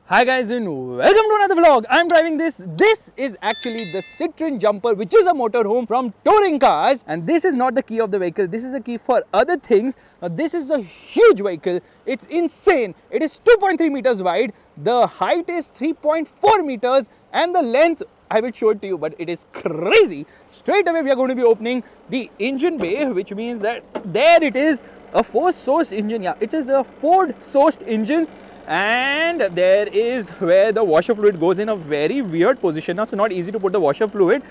Hi guys and welcome to another vlog. I'm driving this. This is actually the Citroen Jumper, which is a motorhome from Touring Cars, and this is not the key of the vehicle. This is a key for other things. Now this is a huge vehicle. It's insane. It is 2.3 meters wide. The height is 3.4 meters and the length, I will show it to you, but it is crazy. Straight away we are going to be opening the engine bay, which means that there it is, a four-source engine. Yeah, it is a Ford-sourced engine. And there is where the washer fluid goes in a very weird position now, so not easy to put the washer fluid,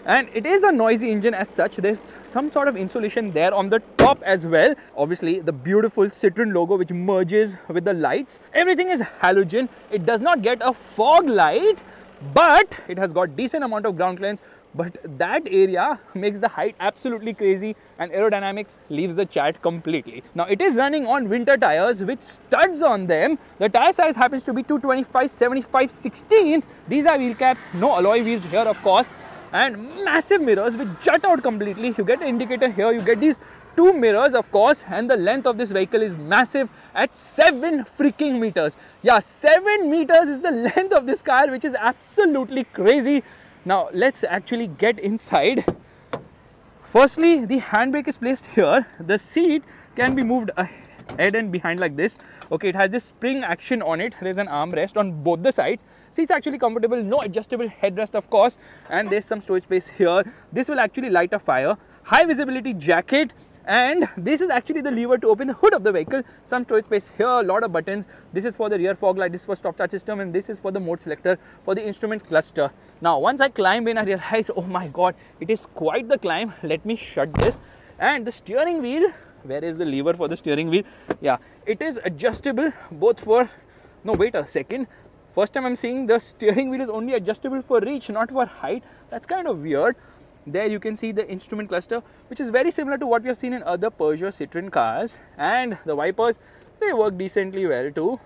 and it is a noisy engine as such. There's some sort of insulation there on the top as well. Obviously the beautiful Citroen logo which merges with the lights. Everything is halogen. It does not get a fog light, but it has got decent amount of ground clearance. But that area makes the height absolutely crazy, and aerodynamics leaves the chat completely. Now it is running on winter tires with studs on them. The tire size happens to be 225/75/16. These are wheel caps, no alloy wheels here of course, and massive mirrors which jut out completely. You get an indicator here, you get these two mirrors of course, and the length of this vehicle is massive at 7 freaking meters. Yeah, 7 meters is the length of this car, which is absolutely crazy. Now let's actually get inside. Firstly, the handbrake is placed here. The seat can be moved ahead and behind like this. Okay, it has this spring action on it. There's an armrest on both the sides. Seat's actually comfortable, no adjustable headrest of course, and there's some storage space here. This will actually light a fire. High visibility jacket. And this is actually the lever to open the hood of the vehicle. Some storage space here, a lot of buttons. This is for the rear fog light, this is for stop start system, and this is for the mode selector for the instrument cluster. Now once I climb in, I realized, oh my god, it is quite the climb. Let me shut this. And the steering wheel, where is the lever for the steering wheel? Yeah, it is adjustable both for, no wait a second, first time I'm seeing the steering wheel is only adjustable for reach, not for height. That's kind of weird. There you can see the instrument cluster, which is very similar to what we have seen in other Peugeot Citroen cars, and the wipers, they work decently well too.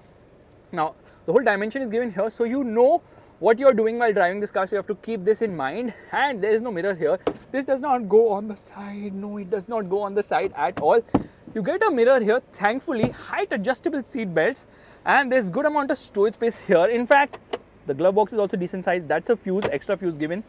Now the whole dimension is given here, so you know what you are doing while driving this car, so you have to keep this in mind. And there is no mirror here. This does not go on the side. No, it does not go on the side at all. You get a mirror here, thankfully, height adjustable seat belts, and there's good amount of storage space here. In fact, the glove box is also decent size. That's a fuse, extra fuse given.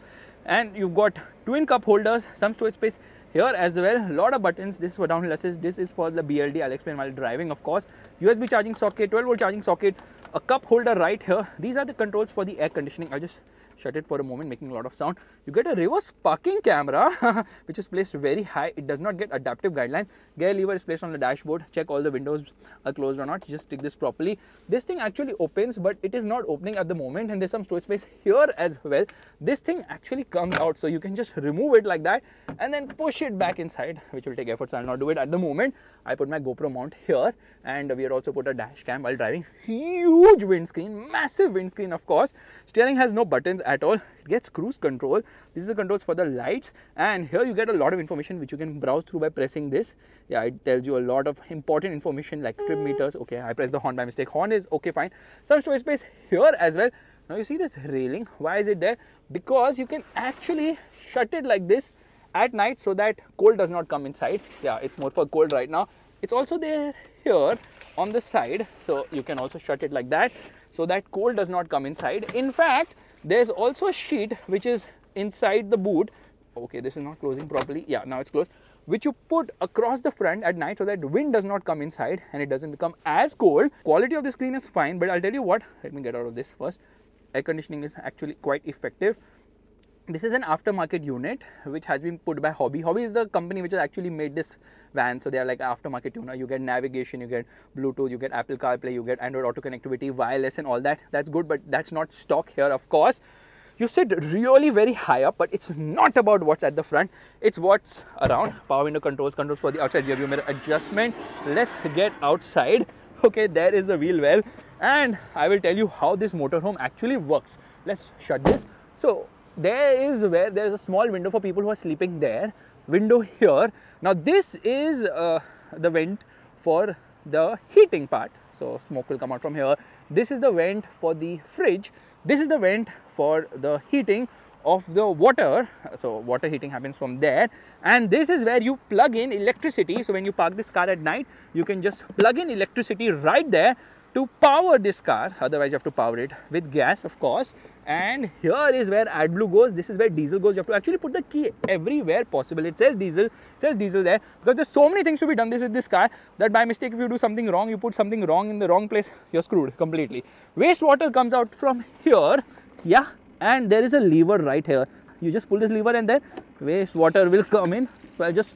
And you've got twin cup holders, some storage space here as well, a lot of buttons. This is for downhill assist, this is for the BLD, I'll explain while driving of course. USB charging socket, 12 volt charging socket, a cup holder right here. These are the controls for the air conditioning. I'll just shut it for a moment, making a lot of sound. You get a reverse parking camera which is placed very high. It does not get adaptive guidelines. Gear lever is placed on the dashboard. Check all the windows are closed or not. Just stick this properly. This thing actually opens, but it is not opening at the moment, and there's some storage space here as well. This thing actually comes out, so you can just remove it like that and then push it back inside, which will take effort, so I'll not do it at the moment. I put my GoPro mount here, and we had also put a dash cam while driving. Huge windscreen, massive windscreen of course. Steering has no buttons at all. It gets cruise control. This is the controls for the lights, and here you get a lot of information which you can browse through by pressing this. Yeah, it tells you a lot of important information like trip meters. Okay, I pressed the horn by mistake. Horn is okay, fine. Some storage space here as well. Now you see this railing. Why is it there? Because you can actually shut it like this at night so that cold does not come inside. Yeah, it's more for cold right now. It's also there here on the side, so you can also shut it like that so that cold does not come inside. In fact, there's also a sheet which is inside the boot. Okay, this is not closing properly. Yeah, now it's closed. Which you put across the front at night so that wind does not come inside and it doesn't become as cold. Quality of the screen is fine, but I'll tell you what, let me get out of this first. Air conditioning is actually quite effective. This is an aftermarket unit which has been put by Hobby. Hobby is the company which has actually made this van, so they are like aftermarket tuner. You get navigation, you get Bluetooth, you get Apple CarPlay, you get Android Auto connectivity, wireless and all that. That's good, but that's not stock here of course. You sit really very high up, but it's not about what's at the front, it's what's around. Power window controls, controls for the outside rear view mirror adjustment. Let's get outside. Okay, there is the wheel well, and I will tell you how this motorhome actually works. Let's shut this. So there is where there is a small window for people who are sleeping there. Window here. Now this is the vent for the heating part. So smoke will come out from here. This is the vent for the fridge. This is the vent for the heating of the water. So water heating happens from there, and this is where you plug in electricity. So when you park this car at night, you can just plug in electricity right there to power this car. Otherwise, you have to power it with gas, of course. And here is where AdBlue goes. This is where diesel goes. You have to actually put the key everywhere possible. It says diesel. It says diesel there because there's so many things to be done with this car that by mistake, if you do something wrong, you put something wrong in the wrong place, you're screwed completely. Wastewater comes out from here. Yeah. And there is a lever right here. You just pull this lever and then wastewater will come in. So I'll just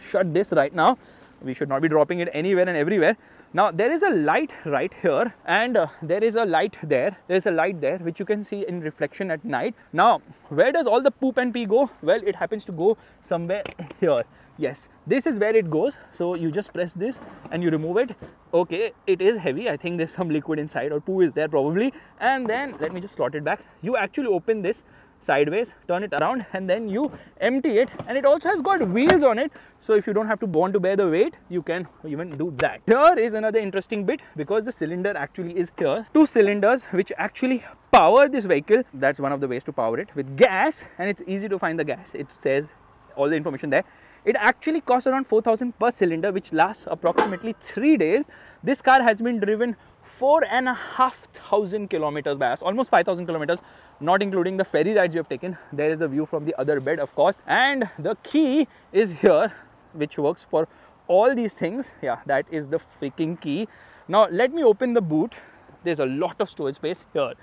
shut this right now. We should not be dropping it anywhere and everywhere. Now there is a light right here and there is a light there. There is a light there which you can see in reflection at night. Now where does all the poop and pee go? Well, it happens to go somewhere here. Yes, this is where it goes. So you just press this and you remove it. Okay, it is heavy. I think there's some liquid inside or poo is there probably. And then let me just slot it back. You actually open this sideways, turn it around and then you empty it, and it also has got wheels on it, so if you don't have to want to bear the weight, you can even do that. Here is another interesting bit because the cylinder actually is here. 2 cylinders which actually power this vehicle. That's one of the ways to power it with gas, and it's easy to find the gas. It says all the information there. It actually costs around 4,000 per cylinder, which lasts approximately 3 days. This car has been driven 4,500 kilometers by us, almost 5,000 kilometers, not including the ferry rides we have taken. There is a view from the other bed, of course, and the key is here, which works for all these things. Yeah, that is the freaking key. Now let me open the boot. There's a lot of storage space here.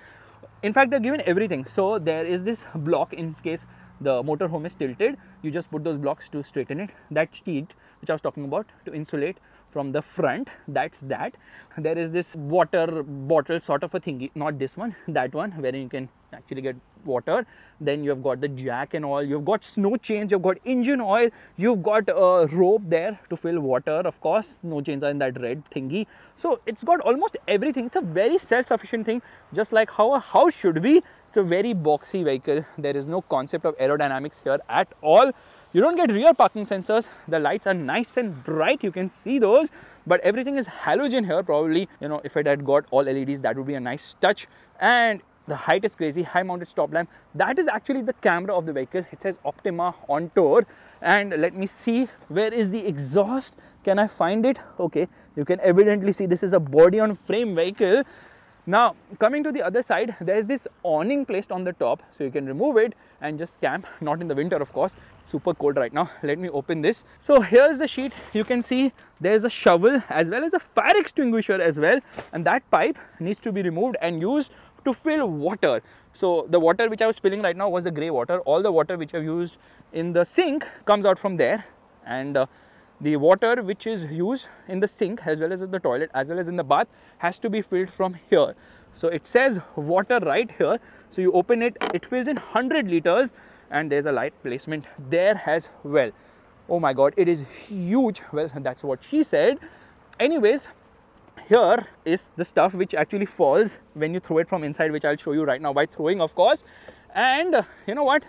In fact, they're given everything. So there is this block in case the motorhome is tilted. You just put those blocks to straighten it. That sheet which I was talking about to insulate from the front, that's that. There is this water bottle sort of a thingy, not this one, that one, where you can actually get water. Then you have got the jack and all. You've got snow chains, you've got engine oil, you've got a rope there to fill water. Of course, snow chains are in that red thingy. So it's got almost everything. It's a very self-sufficient thing, just like how a house should be. It's a very boxy vehicle. There is no concept of aerodynamics here at all. You don't get rear parking sensors. The lights are nice and bright. You can see those, but everything is halogen here. Probably, you know, if it had got all LEDs, that would be a nice touch. And the height is crazy. High mounted stop lamp. That is actually the camera of the vehicle. It says Optima on tour. And let me see, where is the exhaust? Can I find it? Okay, you can evidently see this is a body on frame vehicle. Now coming to the other side, there is this awning placed on the top, so you can remove it and just camp. Not in the winter, of course. Super cold right now. Let me open this. So here's the sheet. You can see there's a shovel as well as a fire extinguisher as well, and that pipe needs to be removed and used to fill water. So the water which I was spilling right now was the grey water. All the water which I've used in the sink comes out from there, and the water which is used in the sink as well as in the toilet as well as in the bath has to be filled from here. So it says water right here. So you open it, it fills in 100 liters, and there's a light placement there as well. Oh my god, it is huge. Well, that's what she said. Anyways, here is the stuff which actually falls when you throw it from inside, which I'll show you right now by throwing, of course. And you know what?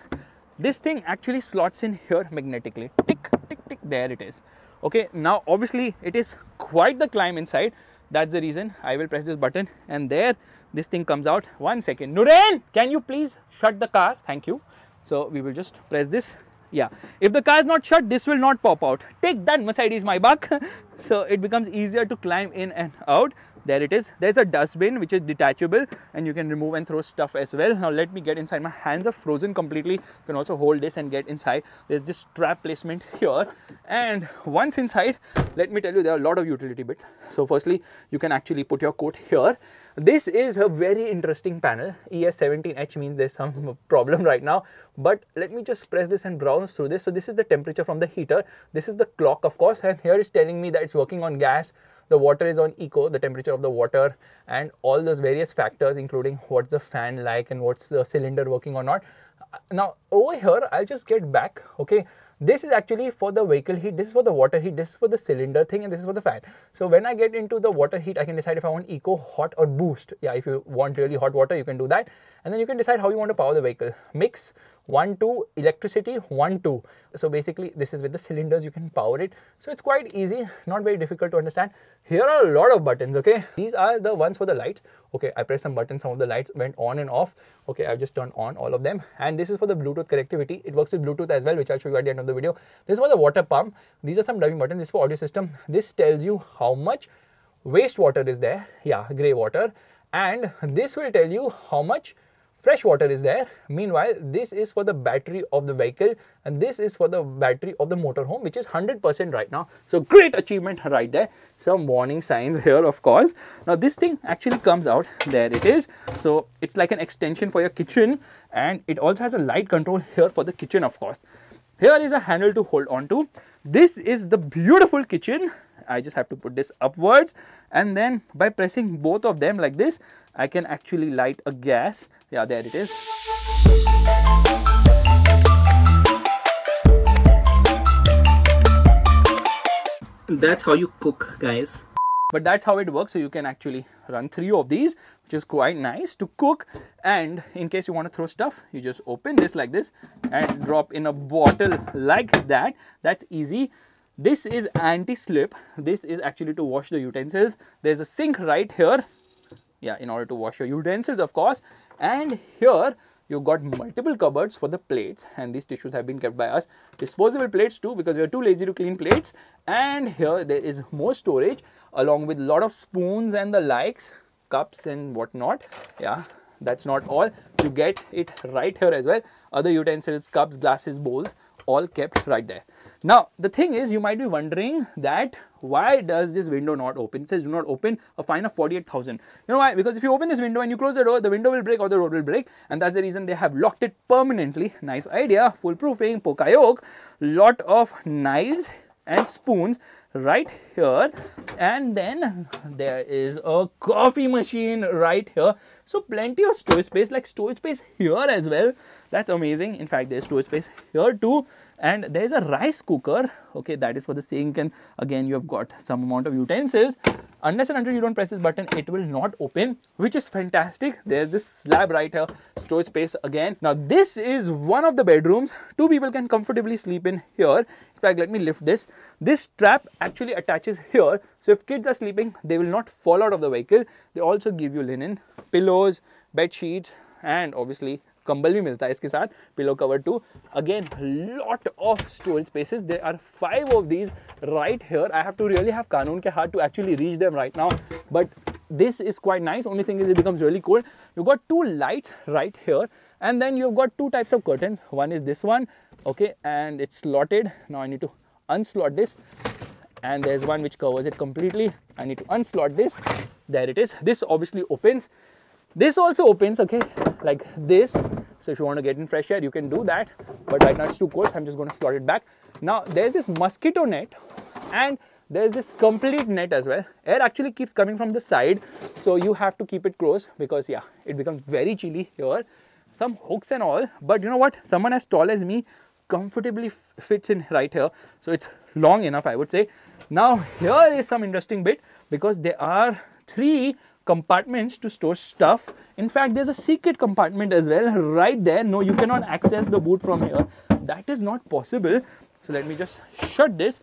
This thing actually slots in here magnetically. Tick, tick, tick. There it is. Okay, now obviously it is quite the climb inside. That's the reason I will press this button, and there this thing comes out. 1 second. Nurain, can you please shut the car? Thank you. So we will just press this. Yeah, if the car is not shut, this will not pop out. Take that, Mercedes, my buck. So it becomes easier to climb in and out. There it is. There's a dustbin which is detachable, and you can remove and throw stuff as well. Now let me get inside. My hands are frozen completely. You can also hold this and get inside. There's this strap placement here, and once inside, let me tell you, there are a lot of utility bits. So firstly, you can actually put your coat here. This is a very interesting panel. ES17H means there's some problem right now, but let me just press this and browse through this. So this is the temperature from the heater. This is the clock, of course, and here it's telling me that it's working on gas. The water is on eco, the temperature of the water, and all those various factors, including what's the fan like and what's the cylinder working or not. Now over here, I'll just get back. Okay, this is actually for the vehicle heat, this is for the water heat, this is for the cylinder thing, and this is for the fan. So when I get into the water heat, I can decide if I want eco, hot, or boost. Yeah, if you want really hot water, you can do that, and then you can decide how you want to power the vehicle. Mix, 1, 2, electricity, 1, 2. So basically this is with the cylinders you can power it. So it's quite easy, not very difficult to understand. Here are a lot of buttons. Okay, these are the ones for the lights. Okay, I pressed some buttons, some of the lights went on and off. Okay, I've just turned on all of them, and this is for the Bluetooth connectivity. It works with Bluetooth as well, which I'll show you at the end of the video. This is for the water pump. These are some driving buttons. This is for audio system. This tells you how much wastewater is there, yeah, grey water, and this will tell you how much fresh water is there. Meanwhile, this is for the battery of the vehicle and this is for the battery of the motorhome, which is 100% right now. So great achievement right there. Some warning signs here, of course. Now this thing actually comes out, there it is. So it's like an extension for your kitchen, and it also has a light control here for the kitchen, of course. Here is a handle to hold on to. This is the beautiful kitchen. I just have to put this upwards, and then by pressing both of them like this, I can actually light a gas. Yeah, there it is. That's how you cook, guys. But that's how it works. So you can actually run 3 of these, which is quite nice to cook. And in case you want to throw stuff, you just open this like this and drop in a bottle like that. That's easy. This is anti-slip. This is actually to wash the utensils. There's a sink right here. Yeah, in order to wash your utensils, of course. And here you've got multiple cupboards for the plates, and these tissues have been kept by us. Disposable plates too, because we are too lazy to clean plates. And here there is more storage along with a lot of spoons and the likes, cups and whatnot. Yeah, that's not all. You get it right here as well. Other utensils, cups, glasses, bowls, all kept right there. Now the thing is, you might be wondering that why does this window not open? It says do not open, a fine of 48,000. You know why? Because if you open this window and you close the door, the window will break or the road will break, and that's the reason they have locked it permanently. Nice idea, foolproofing, pokayok, lot of knives and spoons right here, and then there is a coffee machine right here. So plenty of storage space, like storage space here as well. That's amazing. In fact, there's storage space here too. And there's a rice cooker. Okay, that is for the sink, and again you have got some amount of utensils. Unless and until you don't press this button, it will not open, which is fantastic. There's this slab right here, storage space again. Now this is one of the bedrooms. 2 people can comfortably sleep in here. In fact, let me lift this. This strap actually attaches here, so if kids are sleeping, they will not fall out of the vehicle. They also give you linen, pillows, bed sheets, and obviously कंबल भी मिलता है इसके साथ, pillow cover too. Again, lot of storage spaces. There are 5 of these right here. I have to really have कानून के हाथ to actually reach them right now, but this is quite nice. Only thing is it becomes really cold. You've got 2 lights right here, and then you've got 2 types of curtains. One is this one, okay, and it's slotted. Now I need to unslot this, and there's one which covers it completely. I need to unslot this. There it is. This obviously opens. This also opens, okay, like this. So if you want to get in fresh air, you can do that. But right now it's too cold, so I'm just going to slot it back. Now there's this mosquito net, and there's this complete net as well. Air actually keeps coming from the side, so you have to keep it closed because yeah, it becomes very chilly here. Some hooks and all, but you know what? Someone as tall as me comfortably fits in right here. So it's long enough, I would say. Now here is some interesting bit, because there are 3 compartments to store stuff. In fact, there's a secret compartment as well right there. No, you cannot access the boot from here. That is not possible. So let me just shut this.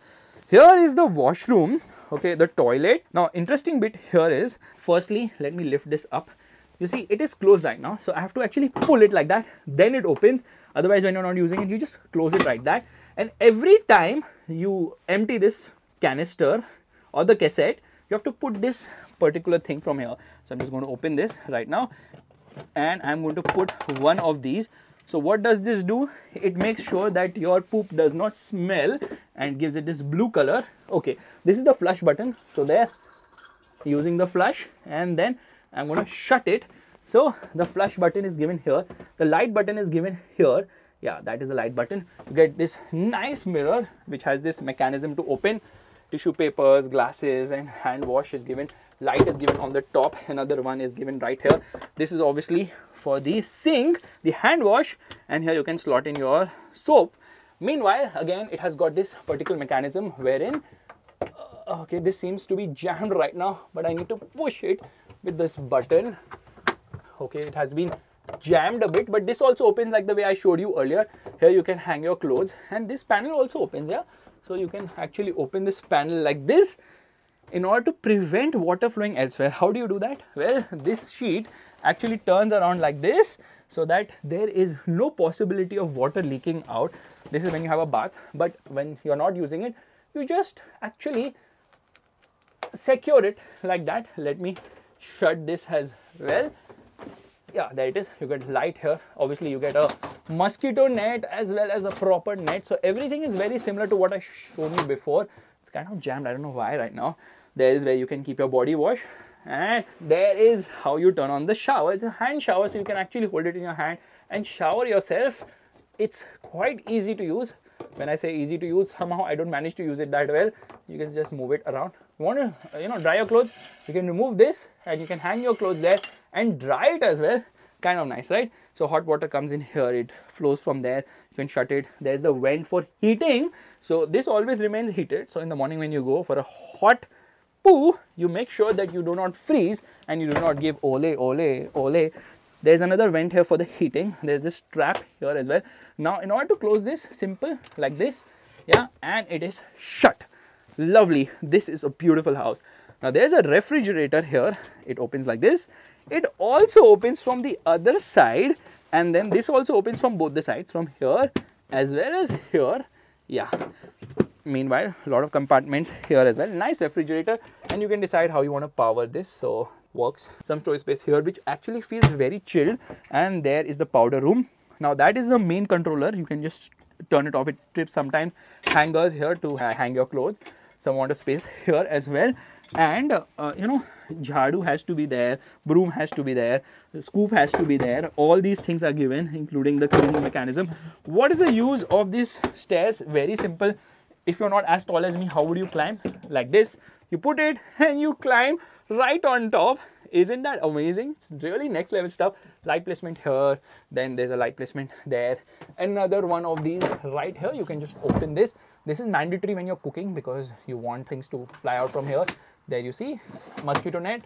Here is the washroom, okay, the toilet. Now interesting bit here is, firstly, let me lift this up. You see, it is closed right now, so I have to actually pull it like that, then it opens. Otherwise, when you're not using it, you just close it like that. And every time you empty this canister or the cassette, you have to put this particular thing from here. So I'm just going to open this right now, and I'm going to put one of these. So what does this do? It makes sure that your poop does not smell and gives it this blue color. Okay, this is the flush button. So there, using the flush, and then I'm going to shut it. So the flush button is given here. The light button is given here. Yeah, that is the light button. You get this nice mirror which has this mechanism to open. Tissue papers, glasses, and hand wash is given. Light is given on the top. Another one is given right here. This is obviously for the sink, the hand wash, and here you can slot in your soap. Meanwhile, again, it has got this particular mechanism wherein, okay, this seems to be jammed right now, but I need to push it with this button. Okay, it has been jammed a bit, but this also opens like the way I showed you earlier. Here you can hang your clothes, and this panel also opens, yeah. So you can actually open this panel like this in order to prevent water flowing elsewhere. How do you do that? Well, this sheet actually turns around like this so that there is no possibility of water leaking out. This is when you have a bath, but when you're not using it, you just actually secure it like that. Let me shut this as well. Yeah, there it is. You get light here. Obviously, you get a mosquito net as well as a proper net. So everything is very similar to what I showed you before. It's kind of jammed. I don't know why right now. There is where you can keep your body wash. And there is how you turn on the shower. It's a hand shower, so you can actually hold it in your hand and shower yourself. It's quite easy to use. When I say easy to use, somehow I don't manage to use it that well. You can just move it around. You want to, dry your clothes, you can remove this and you can hang your clothes there and dry it as well. Kind of nice, right? So hot water comes in here, it flows from there. You can shut it. There's the vent for heating. So this always remains heated. So in the morning when you go for a hot poo, you make sure that you do not freeze and you do not give ole, ole, ole. There's another vent here for the heating. There's this strap here as well. Now, in order to close this, simple like this, yeah, and it is shut. Lovely. This is a beautiful house. Now, there's a refrigerator here. It opens like this. It also opens from the other side, and then this also opens from both the sides, from here as well as here. Yeah. Meanwhile, a lot of compartments here as well. Nice refrigerator, and you can decide how you want to power this. So works. Some storage space here which actually feels very chilled, and there is the powder room. Now that is the main controller. You can just turn it off. It trips sometimes. Hangers here to hang your clothes. Some amount of space here as well, and jhadu has to be there, broom has to be there, the scoop has to be there. All these things are given, including the cleaning mechanism. What is the use of these stairs? Very simple. If you're not as tall as me, how would you climb? Like this. You put it and you climb right on top. Isn't that amazing? It's really next level stuff. Light placement here, then there's a light placement there. Another one of these right here. You can just open this. This is mandatory when you're cooking because you want things to fly out from here. There you see, mosquito net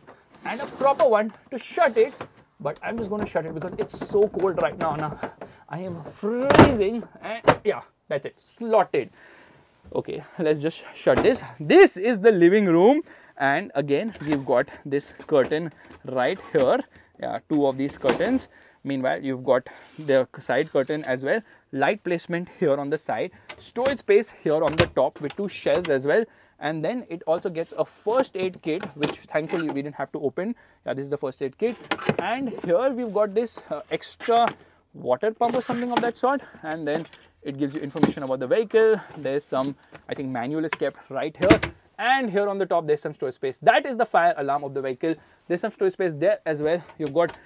and a proper one to shut it. But I'm just going to shut it because it's so cold right now. Now I am freezing, and yeah, that's it, slotted. Okay, let's just shut this. This is the living room, and again we've got this curtain right here. Yeah, two of these curtains. Meanwhile, you've got the side curtain as well. Light placement here on the side. Storage space here on the top with two shelves as well. And then it also gets a first aid kit, which thankfully we didn't have to open. Yeah, this is the first aid kit. And here we've got this extra water pump or something of that sort. And then it gives you information about the vehicle. There's some, I think, manual is kept right here. And here on the top, there's some storage space. That is the fire alarm of the vehicle. There's some storage space there as well. You've got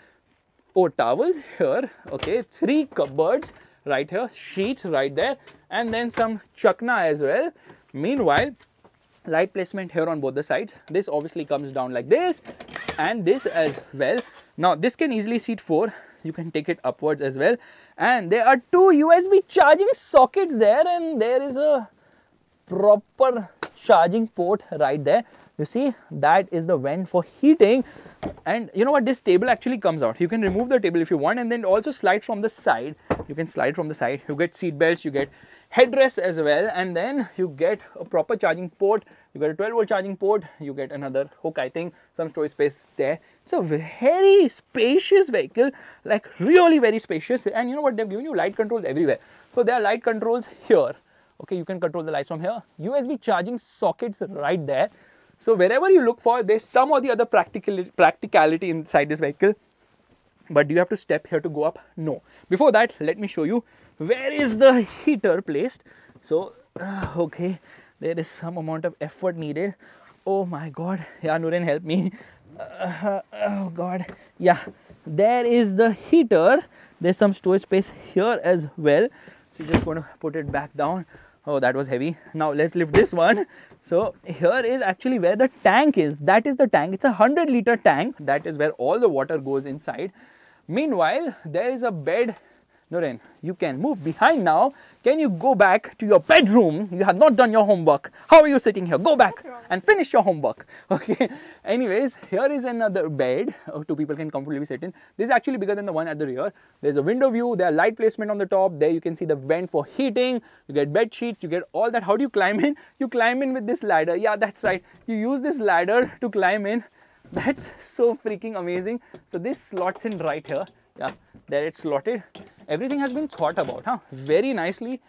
towels here. Okay, 3 cupboards right here, sheets right there, and then some chakna as well. Meanwhile, light placement here on both the sides. This obviously comes down like this, and this as well. Now, this can easily seat 4. You can take it upwards as well. And there are 2 USB charging sockets there, and there is a proper charging port right there. You see, that is the vent for heating. And you know what, this table actually comes out. You can remove the table if you want, and then also slide from the side. You can slide from the side. You get seat belts, you get headrests as well, and then you get a proper charging port. You get a 12-volt charging port. You get another hook, I think, some storage space there. It's a very spacious vehicle, like really very spacious. And you know what, they've given you light controls everywhere. So there are light controls here. Okay, you can control the lights from here. USB charging sockets right there. So wherever you look for, there's some or the other practicality inside this vehicle. But do you have to step here to go up? No. Before that, let me show you where is the heater placed. So, okay, there is some amount of effort needed. Oh my God. Yeah, Nuren, help me. Oh God. Yeah, there is the heater. There's some storage space here as well. So you're just going to put it back down. Oh, that was heavy. Now let's lift this one. So here is actually where the tank is. That is the tank. It's a 100-liter tank. That is where all the water goes inside. Meanwhile, there is a bed. Nuren, you can move behind now. Can you go back to your bedroom? You have not done your homework. How are you sitting here? Go back and finish your homework. Okay. Anyways, here is another bed. 2 people can comfortably sit in. This is actually bigger than the one at the rear. There's a window view. There are light placement on the top. There you can see the vent for heating. You get bed sheets. You get all that. How do you climb in? You climb in with this ladder. Yeah, that's right. You use this ladder to climb in. That's so freaking amazing. So this slots in right here. Yeah, there it's slotted. Everything has been thought about, huh? Very nicely.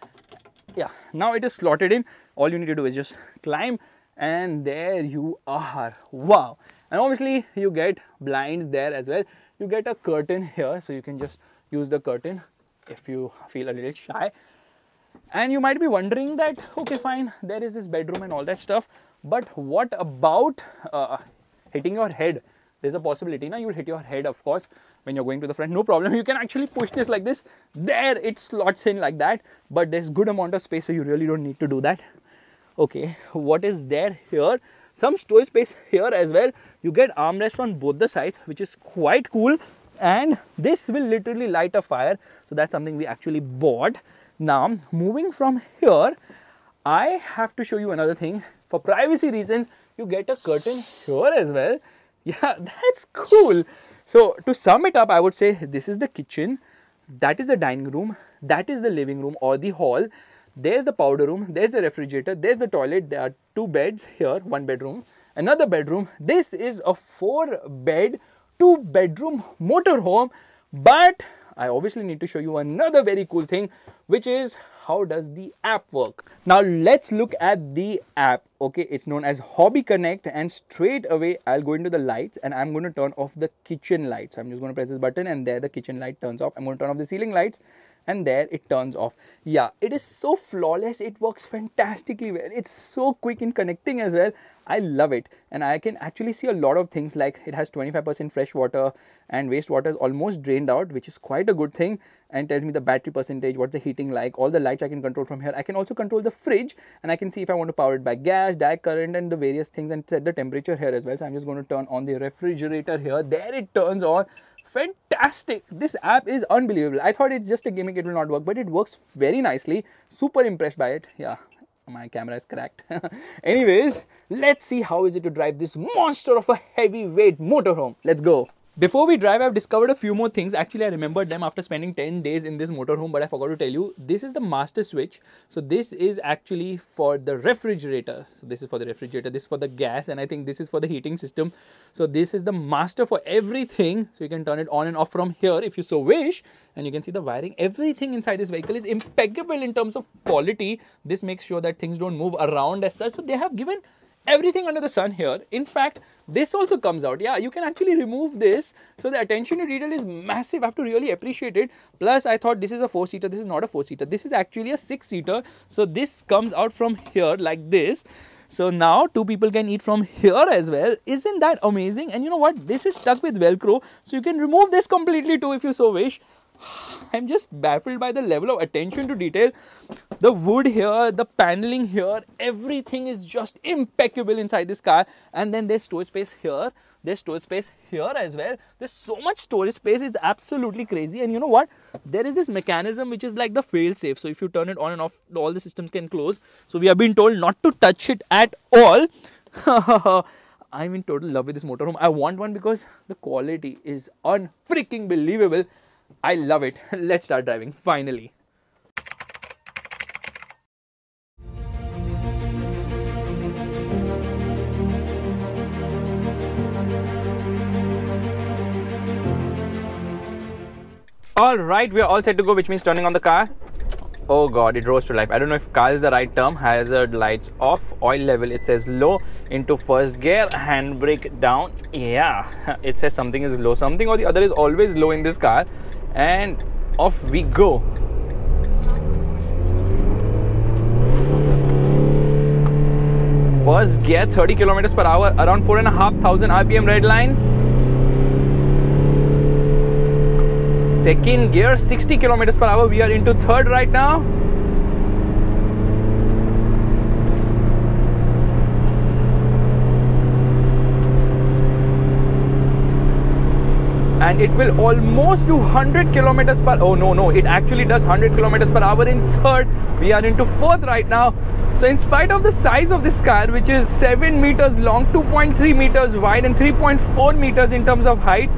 Yeah, now it is slotted in. All you need to do is just climb and there you are. Wow. And obviously you get blinds there as well. You get a curtain here, so you can just use the curtain if you feel a little shy. And you might be wondering that, okay fine, there is this bedroom and all that stuff, but what about hitting your head? There's a possibility now you'll hit your head, of course, when you're going to the front. No problem, you can actually push this like this. There it slots in like that, but there's good amount of space, so you really don't need to do that. Okay, what is there here? Some storage space here as well. You get armrests on both the sides, which is quite cool, and this will literally light a fire, so that's something we actually bought. Now moving from here, I have to show you another thing. For privacy reasons, you get a curtain here as well. Yeah, that's cool. So to sum it up, I would say this is the kitchen, that is the dining room, that is the living room or the hall, there's the powder room, there's the refrigerator, there's the toilet, there are 2 beds here, 1 bedroom, another bedroom. This is a 4-bed, 2-bedroom motorhome, but I obviously need to show you another very cool thing, which is how does the app work. Now let's look at the app. Okay, it's known as Hobby Connect, and straight away I'll go into the lights and I'm going to turn off the kitchen lights. I'm just going to press this button and there the kitchen light turns off. I'm going to turn off the ceiling lights and there it turns off. Yeah, it is so flawless. It works fantastically well. It's so quick in connecting as well. I love it, and I can actually see a lot of things, like it has 25% fresh water and wastewater is almost drained out, which is quite a good thing, and tells me the battery percentage, what's the heating like, all the lights I can control from here. I can also control the fridge, and I can see if I want to power it by gas, direct current, and the various things, and set the temperature here as well. So I'm just going to turn on the refrigerator here. There it turns on. Fantastic. This app is unbelievable. I thought it's just a gimmick, it will not work, but it works very nicely. Super impressed by it. Yeah, my camera is cracked. Anyways, let's see how is it to drive this monster of a heavyweight motorhome. Let's go. Before we drive, I've discovered a few more things. Actually, I remembered them after spending 10 days in this motorhome, but I forgot to tell you. This is the master switch. So this is actually for the refrigerator. So this is for the refrigerator, this is for the gas, and I think this is for the heating system. So this is the master for everything. So you can turn it on and off from here if you so wish. And you can see the wiring. Everything inside this vehicle is impeccable in terms of quality. This makes sure that things don't move around as such. So they have given everything under the sun here. In fact, this also comes out. Yeah, you can actually remove this. So the attention to detail is massive. I have to really appreciate it. Plus, I thought this is a 4-seater. This is not a 4-seater. This is actually a 6-seater. So this comes out from here like this. So now 2 people can eat from here as well. Isn't that amazing? And you know what? This is stuck with Velcro. So you can remove this completely too if you so wish. I'm just baffled by the level of attention to detail. The wood here, the paneling here, everything is just impeccable inside this car. And then there's storage space here. There's storage space here as well. There's so much storage space, it's absolutely crazy. And you know what? There is this mechanism which is like the fail safe. So if you turn it on and off, all the systems can close. So we have been told not to touch it at all. I'm in total love with this motorhome. I want one because the quality is unfreaking believable. I love it. Let's start driving, finally. Alright, we are all set to go, which means turning on the car. Oh god, it rose to life. I don't know if car is the right term. Hazard lights off. Oil level, it says low. Into first gear. Handbrake down. Yeah, it says something is low. Something or the other is always low in this car. And off we go. First gear, 30 kilometers per hour, around 4,500 RPM red line. Second gear, 60 kilometers per hour. We are into third right now. And it will almost do 100 kilometers per hour. Oh no, it actually does 100 kilometers per hour in third. We are into fourth right now. So in spite of the size of this car, which is 7 meters long, 2.3 meters wide and 3.4 meters in terms of height,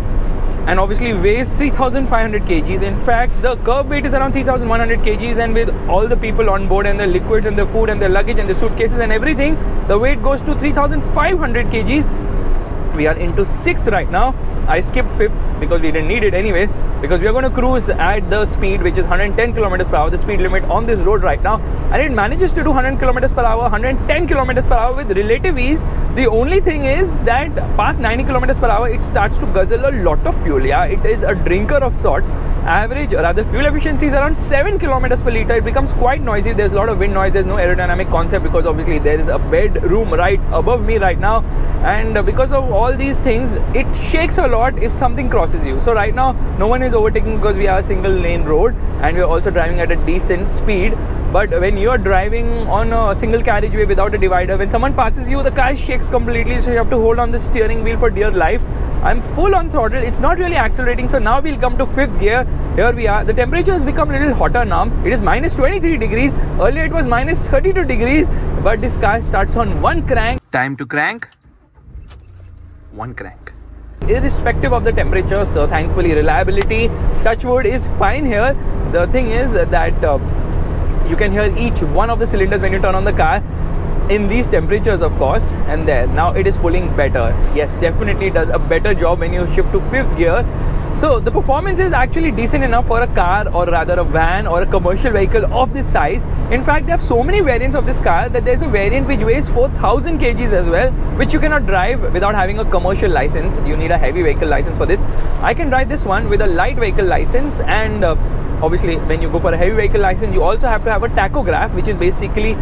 and obviously weighs 3,500 kgs. In fact, the curb weight is around 3,100 kgs, and with all the people on board and the liquids and the food and the luggage and the suitcases and everything, the weight goes to 3,500 kgs. We are into 6th right now. I skipped 5th because we didn't need it anyways. because we are going to cruise at the speed which is 110 kilometers per hour, the speed limit on this road right now, and it manages to do 100 kilometers per hour, 110 kilometers per hour with relative ease. The only thing is that past 90 kilometers per hour, it starts to guzzle a lot of fuel. Yeah, it is a drinker of sorts. Average, or rather fuel efficiency is around 7 kilometers per liter. It becomes quite noisy. There's a lot of wind noise. There's no aerodynamic concept because obviously there is a bedroom right above me right now, and because of all these things, it shakes a lot if something crosses you. So right now no one is overtaking because we are a single lane road and we are also driving at a decent speed. But when you are driving on a single carriageway without a divider, when someone passes you, the car shakes completely, so you have to hold on the steering wheel for dear life. I'm full on throttle. It's not really accelerating. So now we'll come to 5th gear. Here we are. The temperature has become a little hotter now. It is minus 23 degrees. Earlier it was minus 32 degrees. But this car starts on one crank. Time to crank. One crank. Irrespective of the temperature, so thankfully reliability, touch wood, is fine here. The thing is that you can hear each one of the cylinders when you turn on the car in these temperatures, of course, and there now it is pulling better. Yes, definitely does a better job when you shift to 5th gear. So the performance is actually decent enough for a car, or rather a van or a commercial vehicle of this size. In fact, they have so many variants of this car that there's a variant which weighs 4,000 kgs as well, which you cannot drive without having a commercial license. You need a heavy vehicle license for this. I can drive this one with a light vehicle license, and obviously when you go for a heavy vehicle license, you also have to have a tachograph, which is basically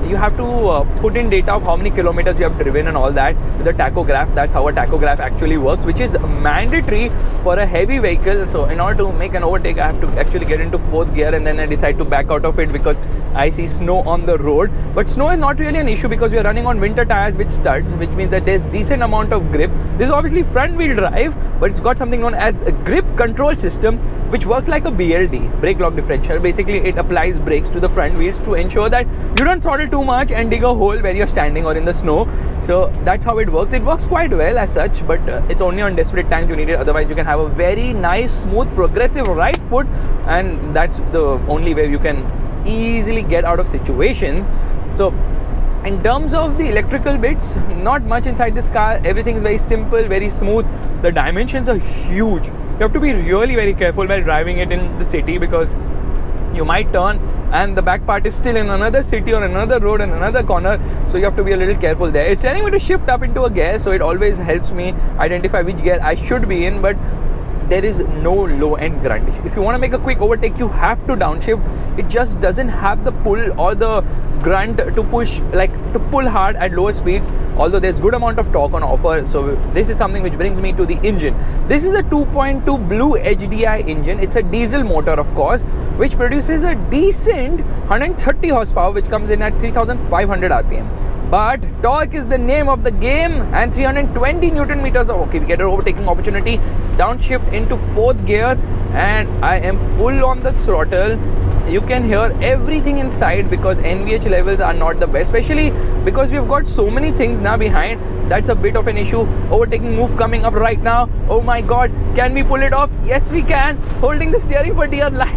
you have to put in data of how many kilometers you have driven and all that with a tachograph. That's how a tachograph actually works, which is mandatory for a heavy vehicle. So in order to make an overtake, I have to actually get into 4th gear, and then I decide to back out of it because I see snow on the road. But snow is not really an issue because we are running on winter tires with studs, which means that there's decent amount of grip. This is obviously front wheel drive, but it's got something known as a grip control system, which works like a BLD, brake lock differential. Basically it applies brakes to the front wheels to ensure that you don't throttle too much and dig a hole where you're standing or in the snow. So that's how it works. It works quite well as such, but it's only on desperate times you need it. Otherwise you can have a very nice, smooth, progressive right foot, and that's the only way you can easily get out of situations. So in terms of the electrical bits, not much inside this car. Everything is very simple, very smooth. The dimensions are huge. You have to be really very careful while driving it in the city because you might turn and the back part is still in another city or another road and another corner, so you have to be a little careful there. It's telling me to shift up into a gear, so it always helps me identify which gear I should be in, but there is no low end grunt. If you want to make a quick overtake, you have to downshift. It just doesn't have the pull or the grunt to push, like to pull hard at lower speeds, although there's good amount of torque on offer. So this is something which brings me to the engine. This is a 2.2 Blue HDI engine. It's a diesel motor, of course, which produces a decent 130 horsepower, which comes in at 3,500 RPM. But torque is the name of the game, and 320 Newton meters. Okay, we get an overtaking opportunity. Downshift into 4th gear, and I am full on the throttle. You can hear everything inside because NVH levels are not the best, especially because we've got so many things now behind. That's a bit of an issue. Overtaking move coming up right now. Oh my god, can we pull it off? Yes, we can. Holding the steering for dear life.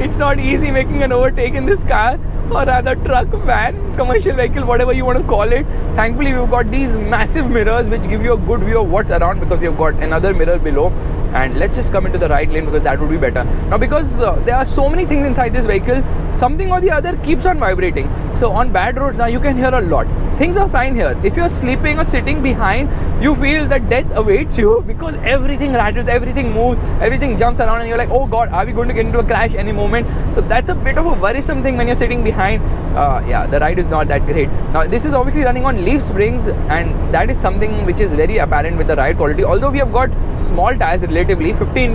It's not easy making an overtake in this car, or rather truck, van, commercial vehicle, whatever you want to call it. Thankfully we've got these massive mirrors which give you a good view of what's around, because we've got another mirror below. And let's just come into the right lane because that would be better. Now, because there are so many things inside this vehicle, something or the other keeps on vibrating. So on bad roads now you can hear a lot. Things are fine here. If you're sleeping or sitting behind, you feel that death awaits you because everything rattles, everything moves, everything jumps around, and you're like, oh god, are we going to get into a crash any moment? So that's a bit of a worrisome thing when you're sitting behind. Yeah, the ride is not that great. Now this is obviously running on leaf springs, and that is something which is very apparent with the ride quality. Although we have got small tires, relatively 15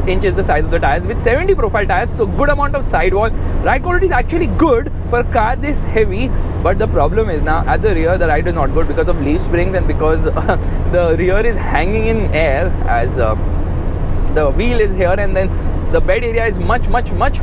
inches the size of the tires, with 70 profile tires, so good amount of sidewall. Ride quality is actually good for a car this heavy, but the problem is now at the rear the ride is not good because of leaf springs, and because the rear is hanging in air as the wheel is here, and then the bed area is much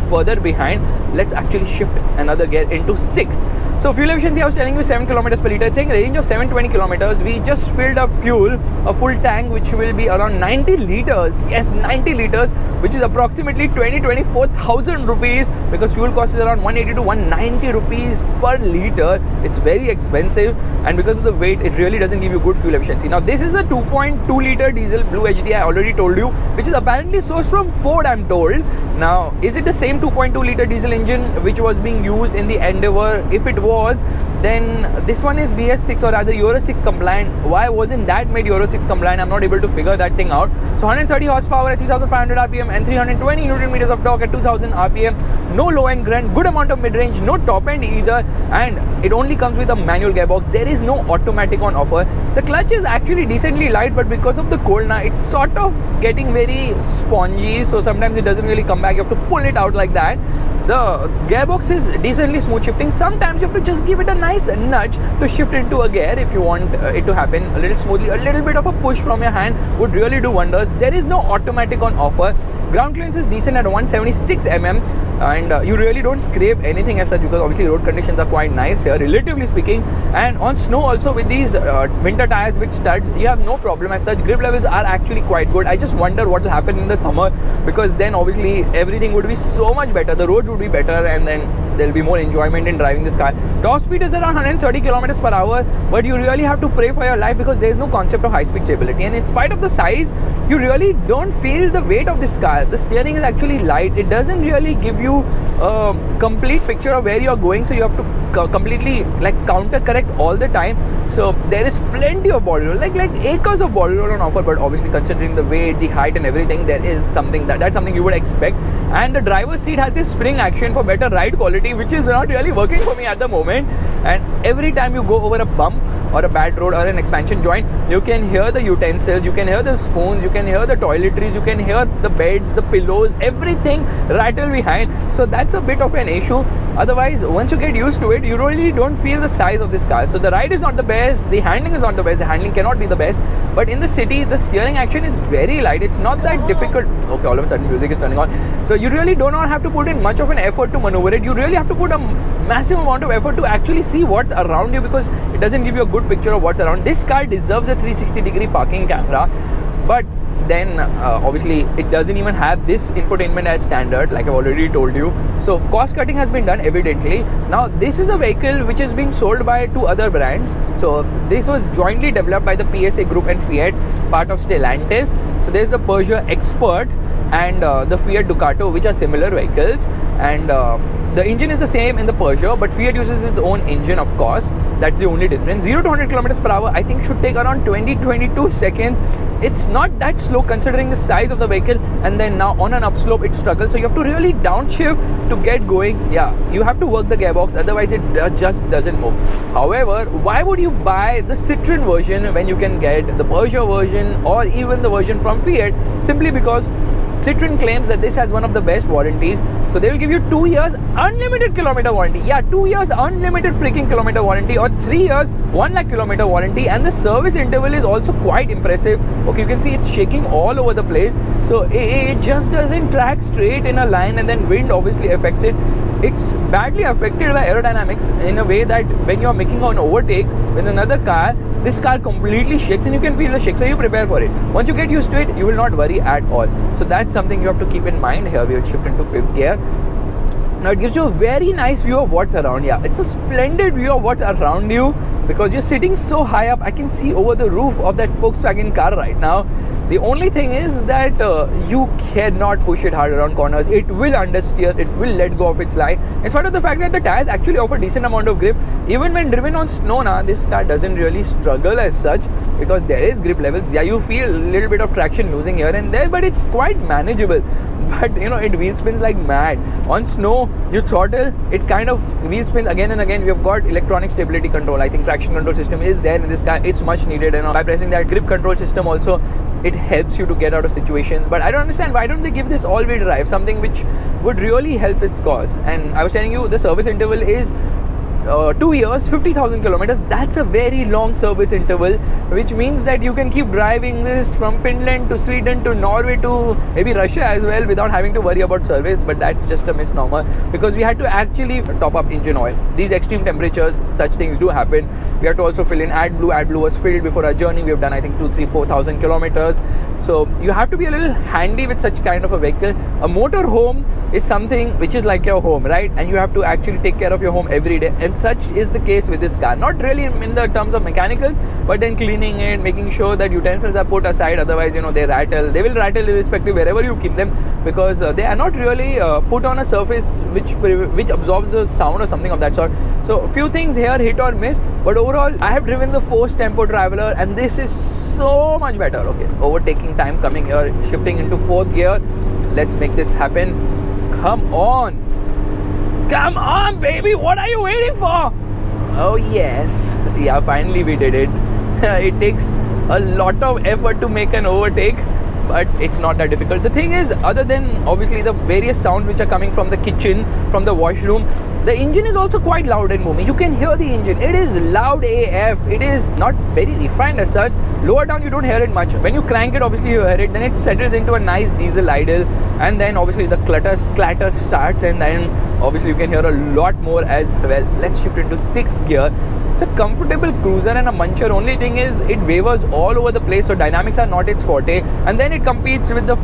further behind. Let's actually shift another gear into 6th. So fuel efficiency, I was telling you 7 kilometers per liter. It's saying range of 720 kilometers. We just filled up fuel, a full tank, which will be around 90 liters. Yes, 90 liters, which is approximately 24,000 rupees, because fuel cost is around 180 to 190 rupees per liter. It's very expensive, and because of the weight, it really doesn't give you good fuel efficiency. Now this is a 2.2 liter diesel Blue HD, I already told you, which is apparently sourced from Ford, I'm told. Now, is it the same 2.2 liter diesel engine which was being used in the Endeavour? If it was, then this one is BS6 or rather Euro 6 compliant. Why wasn't that made Euro 6 compliant? I'm not able to figure that thing out. So 130 horsepower at 3500 RPM and 320 Newton meters of torque at 2000 RPM. No low end grunt, good amount of mid range, no top end either, and it only comes with a manual gearbox. There is no automatic on offer. The clutch is actually decently light, but because of the cold now, it's sort of getting very spongy, so sometimes it doesn't really come back. You have to pull it out like that. The gearbox is decently smooth shifting. Sometimes you have to just give it a nice nudge to shift into a gear if you want it to happen a little smoothly. A little bit of a push from your hand would really do wonders. There is no automatic on offer. Ground clearance is decent at 176 mm, and you really don't scrape anything as such, because obviously road conditions are quite nice here, relatively speaking. And on snow also, with these winter tires with studs, you have no problem as such. Grip levels are actually quite good. I just wonder what will happen in the summer, because then obviously everything would be so much better. The roads would be better, and then there'll be more enjoyment in driving this car. Top speed is around 130 kilometers per hour, but you really have to pray for your life, because there is no concept of high-speed stability. And in spite of the size, you really don't feel the weight of this car. The steering is actually light. It doesn't really give you a complete picture of where you're going, so you have to completely like counter correct all the time. So there is plenty of body roll, like acres of body roll on offer, but obviously considering the weight, the height and everything, there is something that's something you would expect. And the driver's seat has this spring action for better ride quality, which is not really working for me at the moment. And every time you go over a bump or a bad road or an expansion joint, you can hear the utensils, you can hear the spoons, you can hear the toiletries, you can hear the beds, the pillows, everything rattle behind. So that's a bit of an issue. Otherwise, once you get used to it, you really don't feel the size of this car. So the ride is not the best, the handling is not the best, the handling cannot be the best, but in the city, the steering action is very light. It's not that difficult. Okay, all of a sudden music is turning on. So you really do not have to put in much of an effort to maneuver it. You really have to put a massive amount of effort to actually see what's around you, because it doesn't give you a good picture of what's around. This car deserves a 360-degree parking camera, but then obviously it doesn't even have this infotainment as standard, like I've already told you. So cost cutting has been done evidently. Now this is a vehicle which is being sold by two other brands. So this was jointly developed by the PSA Group and Fiat, part of Stellantis. So there's the Peugeot Expert and the Fiat Ducato, which are similar vehicles, and the engine is the same in the Peugeot, but Fiat uses its own engine, of course. That's the only difference. 0 to 100 kilometers per hour, I think, should take around 20-22 seconds. It's not that slow considering the size of the vehicle, and then now on an upslope it struggles, so you have to really downshift to get going. Yeah, you have to work the gearbox, otherwise it just doesn't move. However, why would you buy the Citroen version when you can get the Peugeot version or even the version from Fiat? Simply because Citroen claims that this has one of the best warranties. So they will give you 2 years unlimited kilometer warranty. Yeah, 2 years unlimited freaking kilometer warranty, or 3 years 1 lakh kilometer warranty. And the service interval is also quite impressive. Okay, you can see it's shaking all over the place. So it just doesn't track straight in a line, and then wind obviously affects it. It's badly affected by aerodynamics in a way that when you're making an overtake with another car, this car completely shakes, and you can feel the shake, so you prepare for it. Once you get used to it, you will not worry at all. So that's something you have to keep in mind here. We will shift into 5th gear. Now it gives you a very nice view of what's around. Yeah, it's a splendid view of what's around you, because you're sitting so high up. I can see over the roof of that Volkswagen car right now. The only thing is that you cannot push it hard around corners. It will understeer, it will let go of its line. In spite of the fact that the tires actually offer decent amount of grip, even when driven on snow now, this car doesn't really struggle as such, because there is grip levels. Yeah, you feel a little bit of traction losing here and there, but it's quite manageable. But you know, it wheel spins like mad. On snow, you throttle, it kind of wheel spins again and again. We have got electronic stability control. I think traction control system is there in this car. It's much needed, and by pressing that grip control system also, it helps you to get out of situations. But I don't understand, why don't they give this all-wheel drive, something which would really help its cause? And I was telling you, the service interval is 2 years, 50,000 kilometers. That's a very long service interval, which means that you can keep driving this from Finland to Sweden to Norway to maybe Russia as well without having to worry about service. But that's just a misnomer, because we had to actually top up engine oil. These extreme temperatures, such things do happen. We have to also fill in AdBlue. AdBlue was filled before our journey. We have done, I think, 2, 3, 4,000 kilometers. So you have to be a little handy with such kind of a vehicle. A motorhome is something which is like your home, right? And you have to actually take care of your home every day, and such is the case with this car. Not really in the terms of mechanicals, but then cleaning it, making sure that utensils are put aside, otherwise, you know, they rattle. They will rattle irrespective wherever you keep them, because they are not really put on a surface which absorbs the sound or something of that sort. So a few things here hit or miss, but overall I have driven the Force Tempo Traveler, and this is so much better. Okay, overtaking time coming here, shifting into 4th gear. Let's make this happen. Come on, baby, what are you waiting for? Oh yes, yeah, finally we did it. It takes a lot of effort to make an overtake, but it's not that difficult. The thing is, other than obviously the various sounds which are coming from the kitchen, from the washroom, the engine is also quite loud and booming. You can hear the engine. It is loud AF. It is not very refined as such. Lower down, you don't hear it much. When you crank it, obviously you hear it. Then it settles into a nice diesel idle, and then obviously the clatter starts, and then obviously you can hear a lot more as well. Let's shift into 6th gear. It's a comfortable cruiser and a muncher. Only thing is, it wavers all over the place, so dynamics are not its forte. And then it competes with the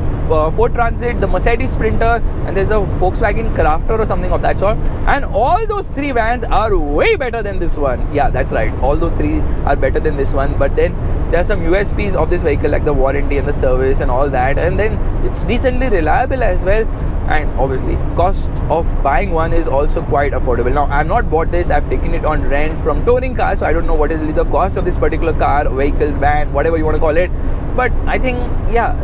Ford Transit, the Mercedes Sprinter, and there's a Volkswagen Crafter or something of that sort. And all those 3 vans are way better than this one. Yeah, that's right. All those 3 are better than this one. But then there are some USPs of this vehicle, like the warranty and the service and all that. And then it's decently reliable as well. And obviously cost of buying one is also quite affordable. Now, I've not bought this. I've taken it on rent from touring cars, so I don't know what is the cost of this particular car, vehicle, van, whatever you want to call it. But I think, yeah,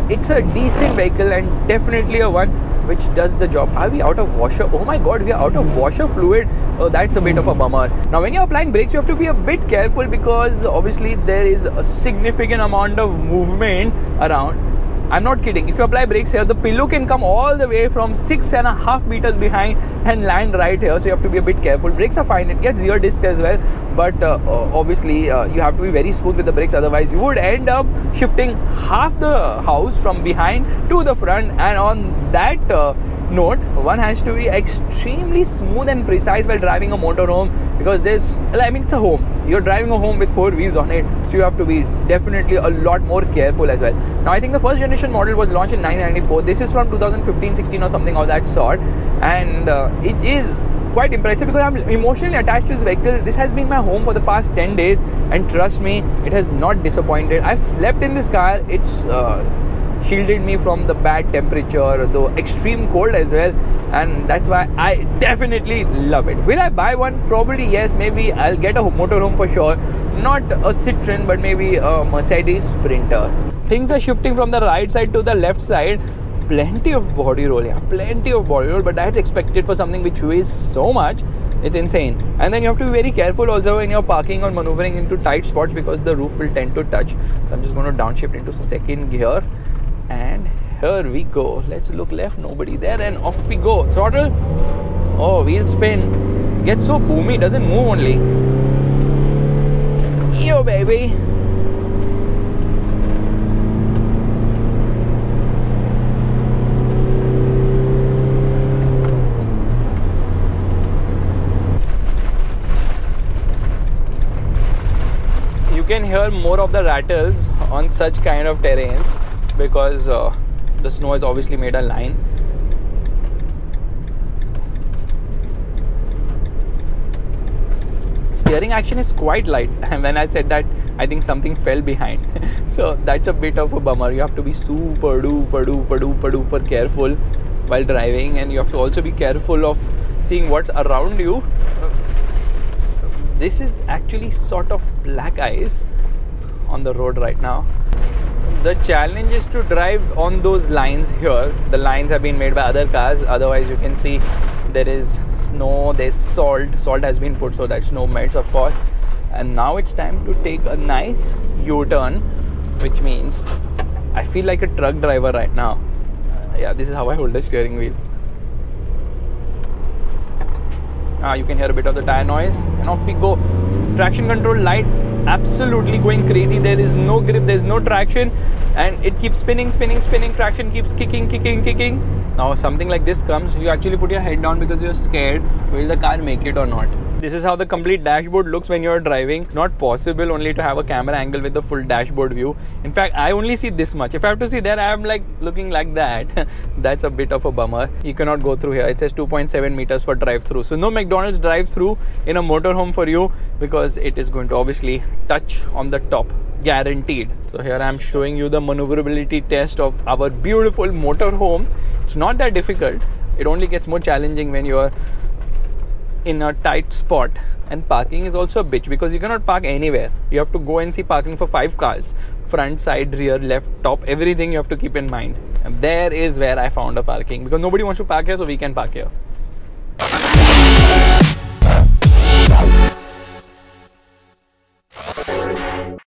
it's a decent vehicle, and definitely a one which does the job. Are we out of washer? Oh my god, we are out of washer fluid. Oh, that's a bit of a bummer. Now, when you're applying brakes, you have to be a bit careful, because obviously there is a significant amount of movement around. I'm not kidding. If you apply brakes here, the pillow can come all the way from 6.5 meters behind and land right here. So you have to be a bit careful. Brakes are fine. It gets ear disc as well. But obviously, you have to be very smooth with the brakes. Otherwise, you would end up shifting half the house from behind to the front. And on that note, one has to be extremely smooth and precise while driving a motorhome, because it's a home. You're driving a home with 4 wheels on it, so you have to be definitely a lot more careful as well. Now, I think the first generation model was launched in 1994. This is from 2015-16 or something of that sort, and it is quite impressive, because I'm emotionally attached to this vehicle. This has been my home for the past 10 days, and trust me, it has not disappointed. I've slept in this car. It's shielded me from the bad temperature, the extreme cold as well, and that's why I definitely love it. Will I buy one? Probably yes. Maybe I'll get a motorhome for sure. Not a Citroen, but maybe a Mercedes Sprinter. Things are shifting from the right side to the left side. Plenty of body roll, yeah, plenty of body roll, but that's expected for something which weighs so much. It's insane. And then you have to be very careful also when you're parking or maneuvering into tight spots, because the roof will tend to touch. So I'm just going to downshift into 2nd gear, and here we go. Let's look left, nobody there, and off we go. Throttle. Oh, wheel spin. Gets so boomy, doesn't move only. Yo, baby. You can hear more of the rattles on such kind of terrains, because the snow has obviously made a line. Steering action is quite light, and when I said that, I think something fell behind. So that's a bit of a bummer. You have to be super duper careful while driving, and you have to also be careful of seeing what's around you. This is actually sort of black ice on the road right now. The challenge is to drive on those lines here. The lines have been made by other cars. Otherwise, you can see there is snow, there's salt. Salt has been put so that snow melts, of course. And now it's time to take a nice U-turn, which means I feel like a truck driver right now. Yeah, this is how I hold the steering wheel. You can hear a bit of the tire noise, and off we go. Traction control light, absolutely going crazy. There is no grip, there is no traction, and it keeps spinning. Traction keeps kicking. Now something like this comes, you actually put your head down because you're scared. Will the car make it or not? This is how the complete dashboard looks when you're driving. It's not possible only to have a camera angle with the full dashboard view. In fact, I only see this much. If I have to see there, I am like looking like that. That's a bit of a bummer. You cannot go through here. It says 2.7 meters for drive-through. So no McDonald's drive-through in a motorhome for you, because it is going to obviously touch on the top, guaranteed. So here I am showing you the maneuverability test of our beautiful motorhome. It's not that difficult. It only gets more challenging when you are in a tight spot, and parking is also a bitch because you cannot park anywhere. You have to go and see parking for 5 cars, front, side, rear, left, top, everything you have to keep in mind. And there is where I found a parking, because nobody wants to park here, so we can park here.